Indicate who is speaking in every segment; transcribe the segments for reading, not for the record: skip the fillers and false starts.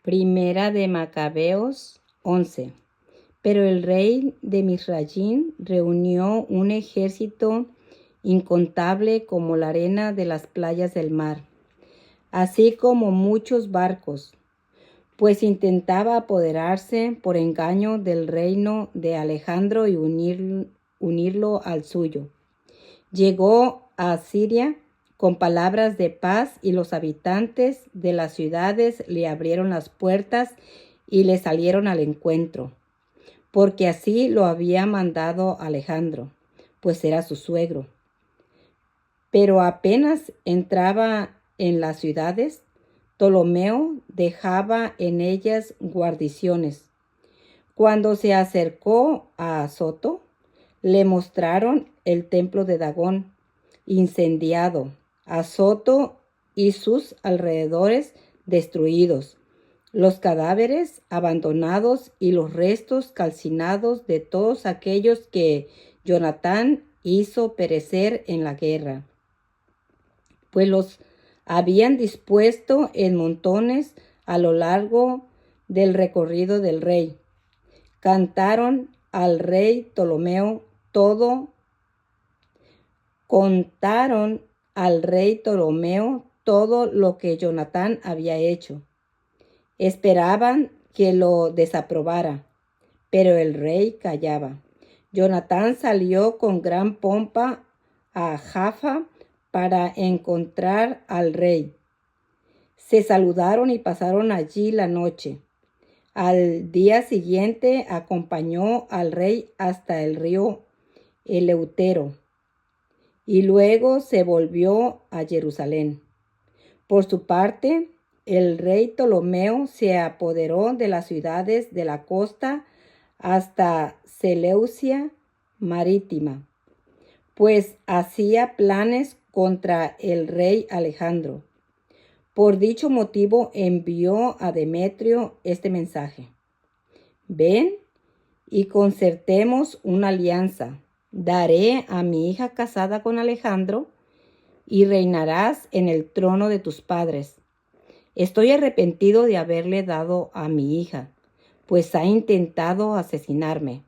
Speaker 1: Primera de Macabeos 11. Pero el rey de Misraim reunió un ejército incontable como la arena de las playas del mar, así como muchos barcos, pues intentaba apoderarse por engaño del reino de Alejandro y unirlo al suyo. Llegó a Siria con palabras de paz y los habitantes de las ciudades le abrieron las puertas y le salieron al encuentro, porque así lo había mandado Alejandro, pues era su suegro. Pero apenas entraba en las ciudades, Ptolomeo dejaba en ellas guarniciones. Cuando se acercó a Azoto, le mostraron el templo de Dagón, incendiado, Azoto y sus alrededores destruidos, los cadáveres abandonados y los restos calcinados de todos aquellos que Jonatán hizo perecer en la guerra, pues los habían dispuesto en montones a lo largo del recorrido del rey. Contaron al rey Ptolomeo todo lo que Jonatán había hecho. Esperaban que lo desaprobara, pero el rey callaba. Jonatán salió con gran pompa a Jaffa para encontrar al rey. Se saludaron y pasaron allí la noche. Al día siguiente acompañó al rey hasta el río Eleutero y luego se volvió a Jerusalén. Por su parte, el rey Ptolomeo se apoderó de las ciudades de la costa hasta Seleucia Marítima, pues hacía planes contra el rey Alejandro. Por dicho motivo envió a Demetrio este mensaje: ven y concertemos una alianza. Daré a mi hija casada con Alejandro y reinarás en el trono de tus padres. Estoy arrepentido de haberle dado a mi hija, pues ha intentado asesinarme.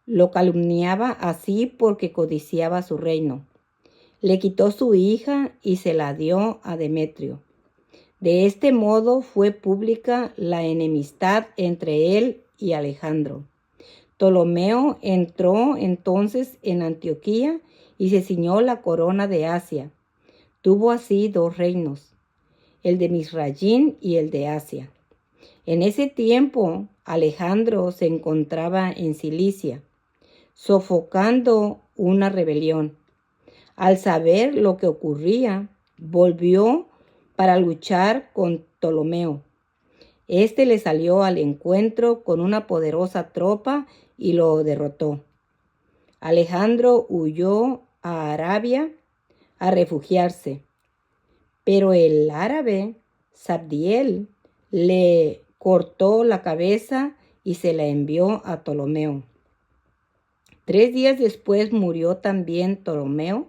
Speaker 1: Lo calumniaba así porque codiciaba su reino. Le quitó su hija y se la dio a Demetrio. De este modo fue pública la enemistad entre él y Alejandro. Ptolomeo entró entonces en Antioquía y se ciñó la corona de Asia. Tuvo así dos reinos, el de Misraim y el de Asia. En ese tiempo Alejandro se encontraba en Cilicia, sofocando una rebelión. Al saber lo que ocurría, volvió para luchar con Ptolomeo. Este le salió al encuentro con una poderosa tropa y lo derrotó. Alejandro huyó a Arabia a refugiarse, pero el árabe Sabdiel le cortó la cabeza y se la envió a Ptolomeo. 3 días después murió también Ptolomeo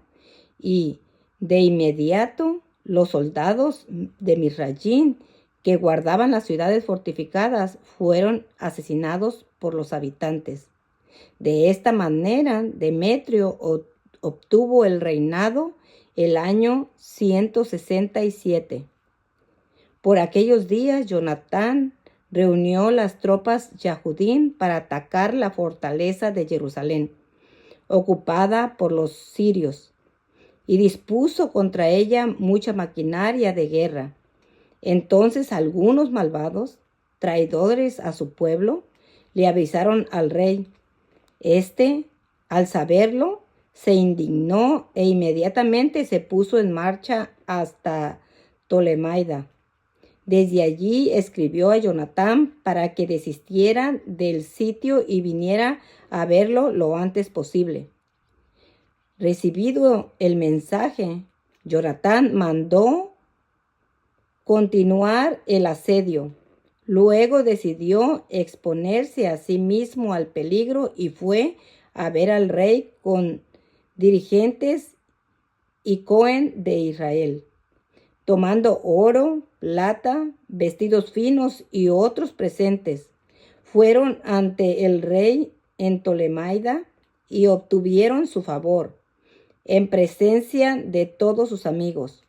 Speaker 1: y de inmediato los soldados de Misraim que guardaban las ciudades fortificadas fueron asesinados por los habitantes. De esta manera, Demetrio obtuvo el reinado el año 167. Por aquellos días, Jonatán reunió las tropas Yahudín para atacar la fortaleza de Jerusalén, ocupada por los sirios, y dispuso contra ella mucha maquinaria de guerra. Entonces algunos malvados, traidores a su pueblo, le avisaron al rey. Este, al saberlo, se indignó e inmediatamente se puso en marcha hasta Ptolemaida. Desde allí escribió a Jonatán para que desistiera del sitio y viniera a verlo lo antes posible. Recibido el mensaje, Jonatán mandó continuar el asedio. Luego decidió exponerse a sí mismo al peligro y fue a ver al rey con dirigentes y Cohen de Israel. tomando oro, plata, vestidos finos y otros presentes. Fueron ante el rey en Tolemaida y obtuvieron su favor, en presencia de todos sus amigos.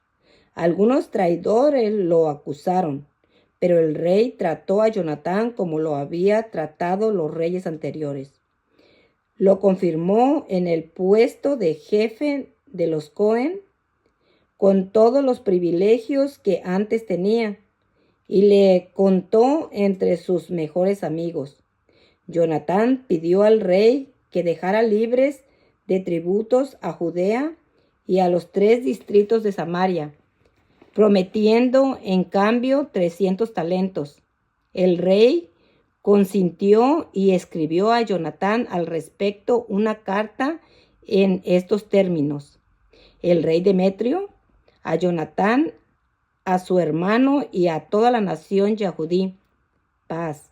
Speaker 1: Algunos traidores lo acusaron, pero el rey trató a Jonatán como lo había tratado los reyes anteriores. Lo confirmó en el puesto de jefe de los Cohen, con todos los privilegios que antes tenía, y le contó entre sus mejores amigos. Jonatán pidió al rey que dejara libres de tributos a Judea y a los 3 distritos de Samaria, prometiendo en cambio 300 talentos. El rey consintió y escribió a Jonatán al respecto una carta en estos términos: el rey Demetrio, a Jonatán, a su hermano y a toda la nación Yahudí, paz.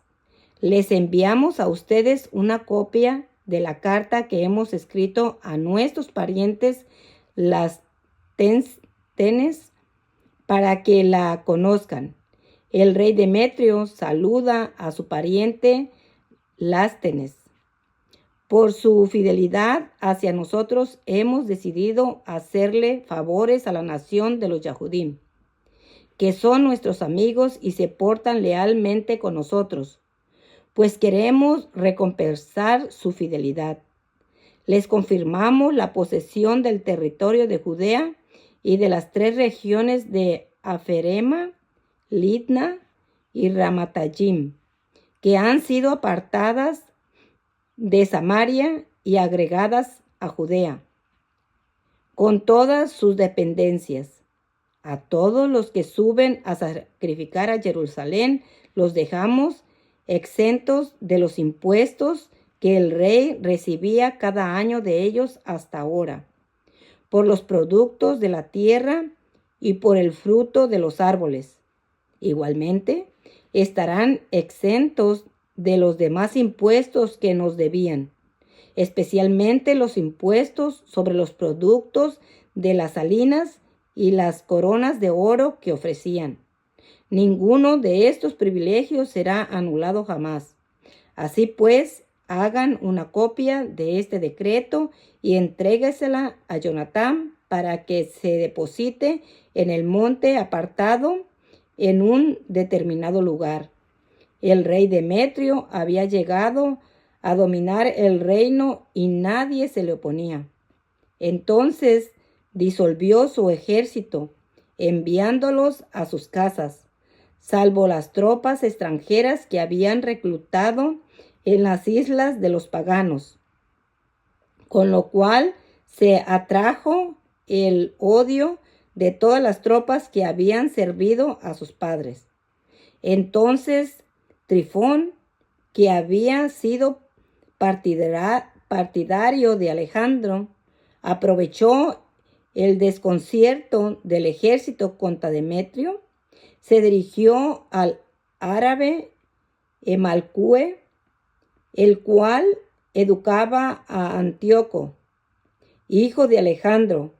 Speaker 1: Les enviamos a ustedes una copia de la carta que hemos escrito a nuestros parientes las tenes para que la conozcan. El rey Demetrio saluda a su pariente Lástenes. Por su fidelidad hacia nosotros hemos decidido hacerle favores a la nación de los Yahudim, que son nuestros amigos y se portan lealmente con nosotros, pues queremos recompensar su fidelidad. Les confirmamos la posesión del territorio de Judea y de las 3 regiones de Aferema, Litna y Ramatayim, que han sido apartadas de Samaria y agregadas a Judea, con todas sus dependencias. A todos los que suben a sacrificar a Jerusalén los dejamos exentos de los impuestos que el rey recibía cada año de ellos hasta ahora, por los productos de la tierra y por el fruto de los árboles. Igualmente, estarán exentos de los demás impuestos que nos debían, especialmente los impuestos sobre los productos de las salinas y las coronas de oro que ofrecían. Ninguno de estos privilegios será anulado jamás. Así pues, hagan una copia de este decreto y entréguesela a Jonatán para que se deposite en el monte apartado en un determinado lugar. El rey Demetrio había llegado a dominar el reino y nadie se le oponía. Entonces disolvió su ejército, enviándolos a sus casas, salvo las tropas extranjeras que habían reclutado en las islas de los paganos, con lo cual se atrajo el odio de todas las tropas que habían servido a sus padres. Entonces Trifón, que había sido partidario de Alejandro, aprovechó el desconcierto del ejército contra Demetrio, se dirigió al árabe Emalcue, el cual educaba a Antíoco, hijo de Alejandro,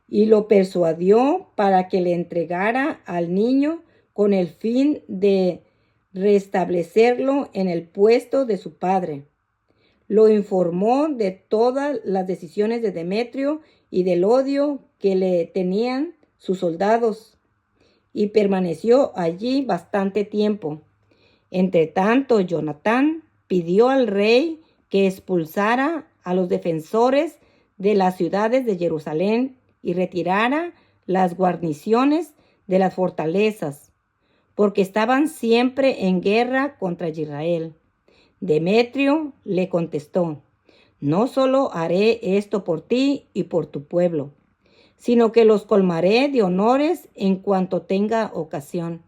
Speaker 1: y lo persuadió para que le entregara al niño con el fin de restablecerlo en el puesto de su padre. Lo informó de todas las decisiones de Demetrio y del odio que le tenían sus soldados, y permaneció allí bastante tiempo. Entretanto, Jonatán pidió al rey que expulsara a los defensores de las ciudades de Jerusalén y retirara las guarniciones de las fortalezas, porque estaban siempre en guerra contra Israel. Demetrio le contestó: no solo haré esto por ti y por tu pueblo, sino que los colmaré de honores en cuanto tenga ocasión.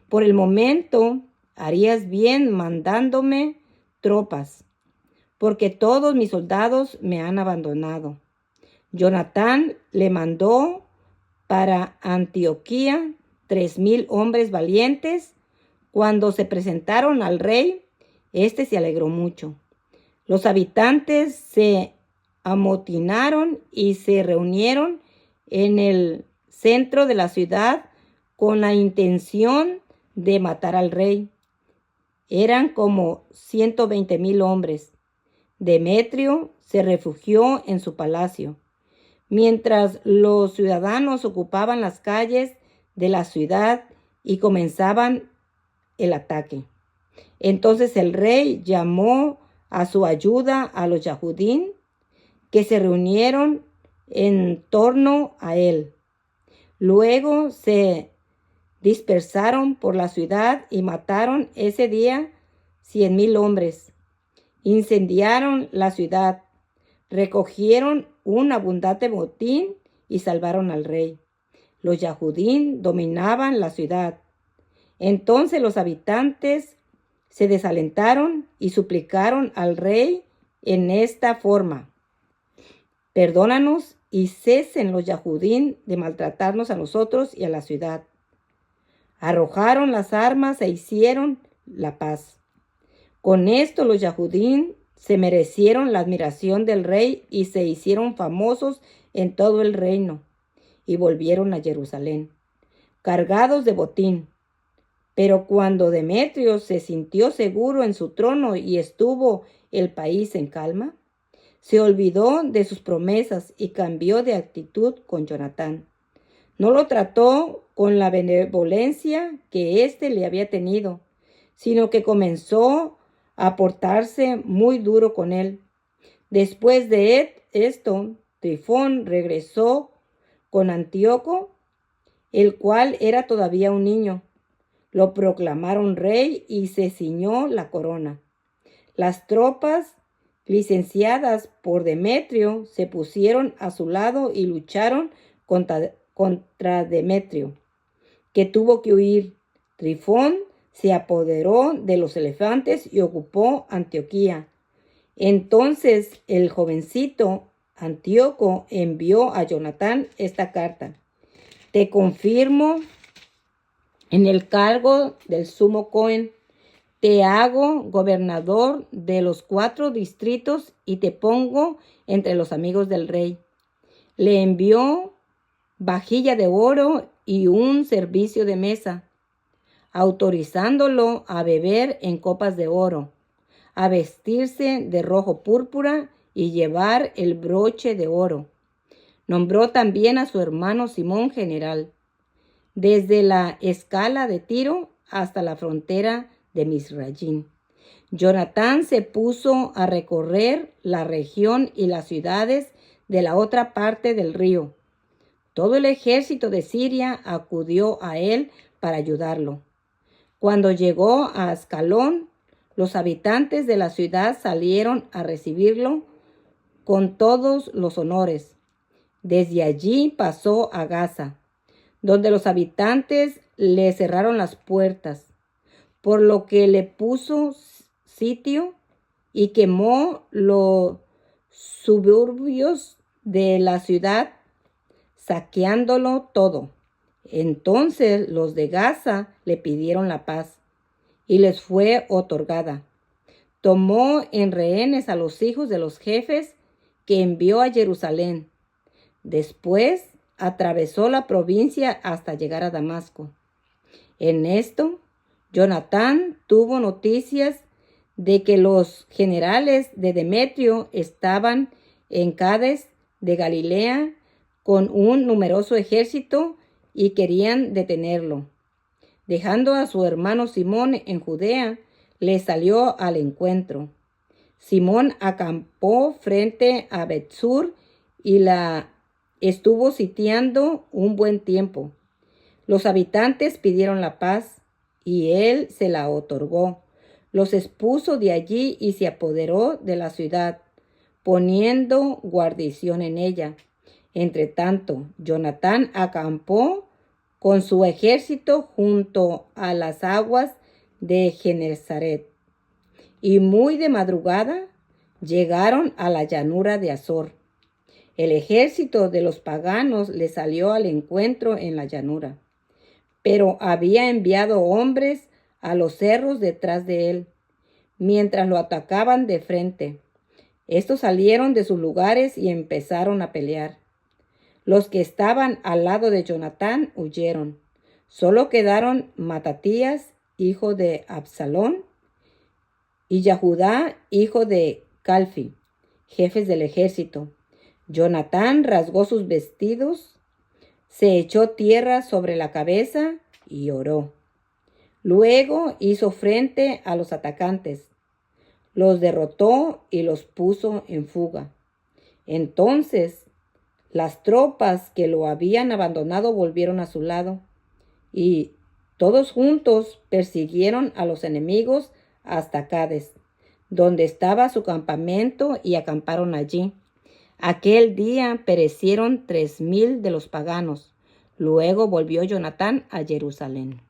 Speaker 1: Por el momento harías bien mandándome tropas, porque todos mis soldados me han abandonado. Jonatán le mandó para Antioquía 3,000 hombres valientes. Cuando se presentaron al rey, éste se alegró mucho. Los habitantes se amotinaron y se reunieron en el centro de la ciudad con la intención de matar al rey. Eran como 120,000 hombres. Demetrio se refugió en su palacio, mientras los ciudadanos ocupaban las calles de la ciudad y comenzaban el ataque. Entonces el rey llamó a su ayuda a los Yahudín, que se reunieron en torno a él. Luego se dispersaron por la ciudad y mataron ese día 100,000 hombres. Incendiaron la ciudad, recogieron un abundante botín y salvaron al rey. Los Yahudín dominaban la ciudad. Entonces los habitantes se desalentaron y suplicaron al rey en esta forma: perdónanos y cesen los Yahudín de maltratarnos a nosotros y a la ciudad. Arrojaron las armas e hicieron la paz. Con esto los Yahudín se merecieron la admiración del rey y se hicieron famosos en todo el reino, y volvieron a Jerusalén, cargados de botín. Pero cuando Demetrio se sintió seguro en su trono y estuvo el país en calma, se olvidó de sus promesas y cambió de actitud con Jonatán. No lo trató con la benevolencia que éste le había tenido, sino que comenzó a portarse muy duro con él. Después de esto, Trifón regresó con Antíoco, el cual era todavía un niño. Lo proclamaron rey y se ciñó la corona. Las tropas licenciadas por Demetrio se pusieron a su lado y lucharon contra Demetrio, que tuvo que huir. Trifón se apoderó de los elefantes y ocupó Antioquía. Entonces el jovencito Antíoco envió a Jonatán esta carta: te confirmo en el cargo del sumo Cohen, te hago gobernador de los 4 distritos y te pongo entre los amigos del rey. Le envió vajilla de oro y un servicio de mesa, autorizándolo a beber en copas de oro, a vestirse de rojo púrpura y llevar el broche de oro. Nombró también a su hermano Simón general, desde la escala de Tiro hasta la frontera de Misrayim. Jonatán se puso a recorrer la región y las ciudades de la otra parte del río. Todo el ejército de Siria acudió a él para ayudarlo. Cuando llegó a Ascalón, los habitantes de la ciudad salieron a recibirlo con todos los honores. Desde allí pasó a Gaza, donde los habitantes le cerraron las puertas, por lo que le puso sitio y quemó los suburbios de la ciudad, saqueándolo todo. Entonces los de Gaza le pidieron la paz y les fue otorgada. Tomó en rehenes a los hijos de los jefes que envió a Jerusalén. Después atravesó la provincia hasta llegar a Damasco. En esto, Jonatán tuvo noticias de que los generales de Demetrio estaban en Cades de Galilea con un numeroso ejército y querían detenerlo. Dejando a su hermano Simón en Judea, le salió al encuentro. Simón acampó frente a Betsur y la estuvo sitiando un buen tiempo. Los habitantes pidieron la paz y él se la otorgó. Los expuso de allí y se apoderó de la ciudad, poniendo guarnición en ella. Entretanto, Jonatán acampó con su ejército junto a las aguas de Genezaret. Y muy de madrugada llegaron a la llanura de Azor. El ejército de los paganos le salió al encuentro en la llanura, pero había enviado hombres a los cerros detrás de él, mientras lo atacaban de frente. Estos salieron de sus lugares y empezaron a pelear. Los que estaban al lado de Jonatán huyeron. Solo quedaron Matatías, hijo de Absalón, y Yahudá, hijo de Calfi, jefes del ejército. Jonatán rasgó sus vestidos, se echó tierra sobre la cabeza y oró. Luego hizo frente a los atacantes, los derrotó y los puso en fuga. Entonces las tropas que lo habían abandonado volvieron a su lado y todos juntos persiguieron a los enemigos hasta Cades, donde estaba su campamento, y acamparon allí. Aquel día perecieron 3,000 de los paganos. Luego volvió Jonatán a Jerusalén.